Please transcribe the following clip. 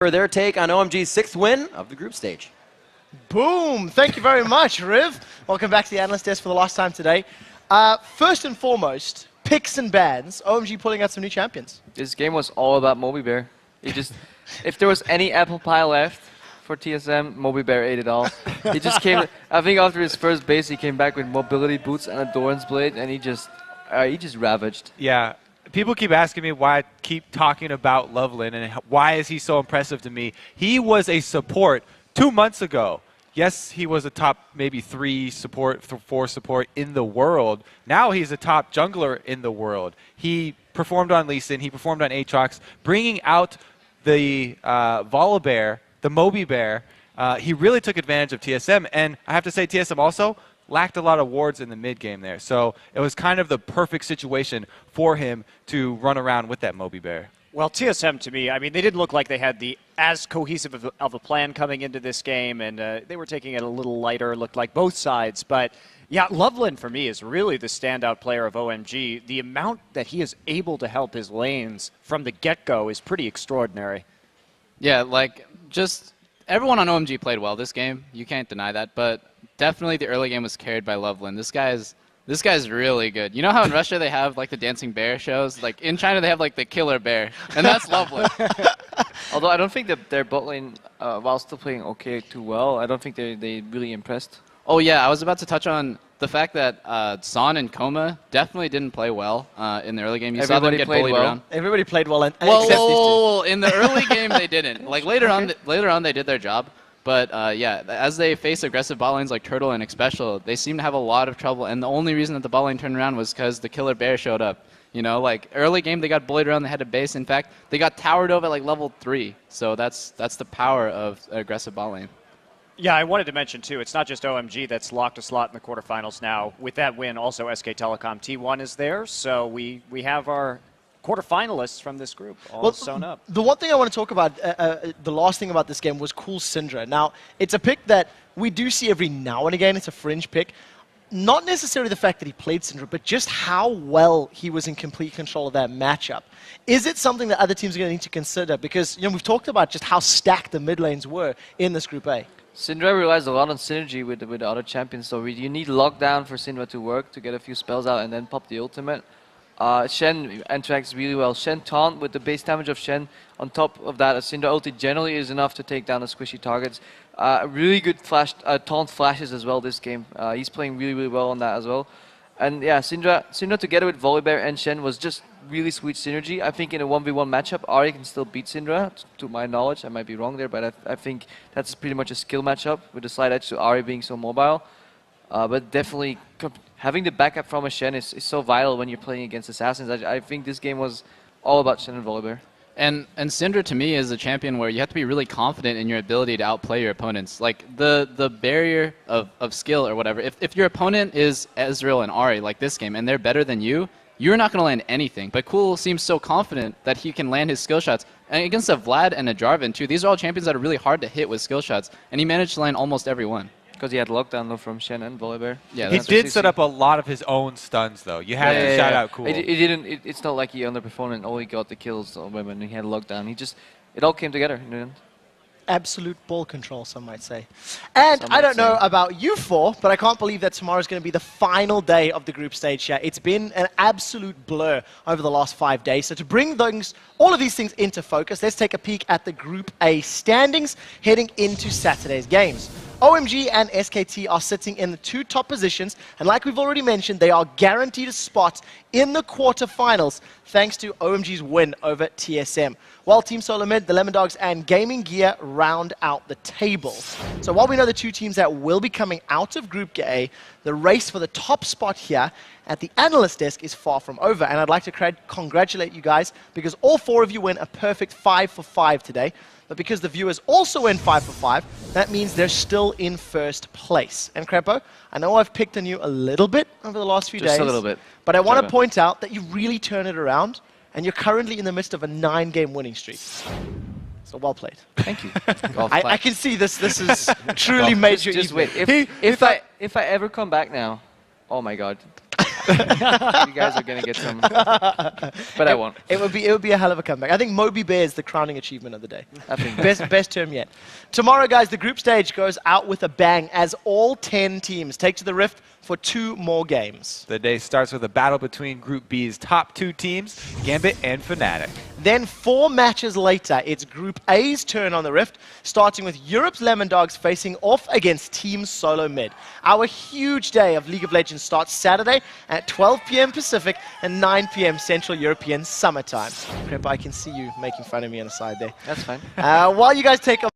for their take on OMG's 6th win of the group stage. Boom! Thank you very much, Riv. Welcome back to the Analyst Desk for the last time today. First and foremost, picks and bans. OMG pulling out some new champions. This game was all about MobiBear. If there was any apple pie left for TSM, MobiBear ate it all. He just came. I think after his first base, he came back with mobility boots and a Doran's blade, and he just ravaged. Yeah. People keep asking me why I keep talking about Loveland and why is he so impressive to me. He was a support 2 months ago. Yes, he was a top maybe 3 support, 4 support in the world. Now he's a top jungler in the world. He performed on Lee Sin, he performed on Aatrox, bringing out the Volibear, the MobiBear. He really took advantage of TSM, and I have to say TSM also lacked a lot of wards in the mid game there. So it was kind of the perfect situation for him to run around with that MobiBear. Well, TSM, to me, I mean, they didn't look like they had as cohesive of a plan coming into this game, and they were taking it a little lighter, looked like both sides. But, yeah, Loveland, for me, is really the standout player of OMG. The amount that he is able to help his lanes from the get-go is pretty extraordinary. Yeah, like, just everyone on OMG played well this game. You can't deny that. But definitely the early game was carried by Loveland. This guy's really good. You know how in Russia they have like the dancing bear shows? Like in China they have like the killer bear, and that's Loveland. Although I don't think that their bot lane, while still playing okay too well, I don't think they really impressed. Oh yeah, I was about to touch on the fact that Son and Koma definitely didn't play well in the early game. You saw them get bullied around. Everybody played well, and whoa, in the early game they didn't. Like later on they did their job. But yeah, as they face aggressive bot lanes like Turtle and Xpecial, they seem to have a lot of trouble. And the only reason that the bot lane turned around was because the killer bear showed up. You know, like early game they got bullied around the head of base. In fact, they got towered over at like level 3. So that's the power of aggressive bot lane. Yeah, I wanted to mention, too, it's not just OMG that's locked a slot in the quarterfinals now. With that win, also SK Telecom T1 is there. So we have our quarterfinalists from this group all sewn up. The one thing I want to talk about, the last thing about this game was Cool Syndra. Now, it's a pick that we do see every now and again. It's a fringe pick. Not necessarily the fact that he played Syndra, but just how well he was in complete control of that matchup. Is it something that other teams are going to need to consider? Because we've talked about just how stacked the mid lanes were in this Group A. Syndra relies a lot on synergy with the other champions, so you need lockdown for Syndra to work, to get a few spells out and then pop the ultimate. Shen interacts really well. Shen taunt with the base damage of Shen. On top of that, a Syndra ulti generally is enough to take down the squishy targets. Really good taunt flashes as well this game. He's playing really, really well on that as well. And yeah, Syndra together with Volibear and Shen was just really sweet synergy. I think in a 1v1 matchup, Ahri can still beat Syndra, to my knowledge. I might be wrong there, but I think that's pretty much a skill matchup with the slight edge to Ahri being so mobile. But definitely having the backup from a Shen is so vital when you're playing against assassins. I think this game was all about Shen and Volibear. And Syndra to me is a champion where you have to be really confident in your ability to outplay your opponents. Like the barrier of skill or whatever. If your opponent is Ezreal and Ahri like this game and they're better than you, you're not going to land anything. But Cool seems so confident that he can land his skill shots. And against a Vlad and a Jarvan too, these are all champions that are really hard to hit with skill shots. And he managed to land almost every one. Because he had lockdown though from Shen and Volibear. Yeah, he did set up a lot of his own stuns though. You have to shout out Cool. It's not like he underperformed and all he got the kills when he had lockdown. It all came together in the end. Absolute ball control, some might say. And I don't know about you four, but I can't believe that tomorrow is going to be the final day of the group stage here. It's been an absolute blur over the last 5 days. So to bring all of these things into focus, let's take a peek at the Group A standings heading into Saturday's games. OMG and SKT are sitting in the 2 top positions, and like we've already mentioned, they are guaranteed a spot in the quarterfinals thanks to OMG's win over TSM. While Team Solar Mid, the Lemon Dogs, and Gaming Gear round out the table. So while we know the 2 teams that will be coming out of Group A, the race for the top spot here at the Analyst Desk is far from over, and I'd like to congratulate you guys because all 4 of you win a perfect 5 for 5 today. But because the viewers also win 5 for 5, that means they're still in first place. And Crepo, I know I've picked on you a little bit over the last few days. Just a little bit. But I want to point out that you really turn it around, and you're currently in the midst of a 9-game winning streak. So well played. Thank you. I can see this has truly made you just wait. If I ever come back now, oh my god. You guys are gonna get some, but I won't. It would be a hell of a comeback. I think Moby Bear is the crowning achievement of the day. I think Best term yet. Tomorrow, guys, the group stage goes out with a bang as all 10 teams take to the Rift for 2 more games. The day starts with a battle between Group B's top 2 teams, Gambit and Fnatic. Then 4 matches later, it's Group A's turn on the Rift, starting with Europe's Lemon Dogs facing off against Team Solo Mid. Our huge day of League of Legends starts Saturday at 12 p.m. Pacific and 9 p.m. Central European Summertime. Crep, I can see you making fun of me on the side there. that's fine. While you guys take a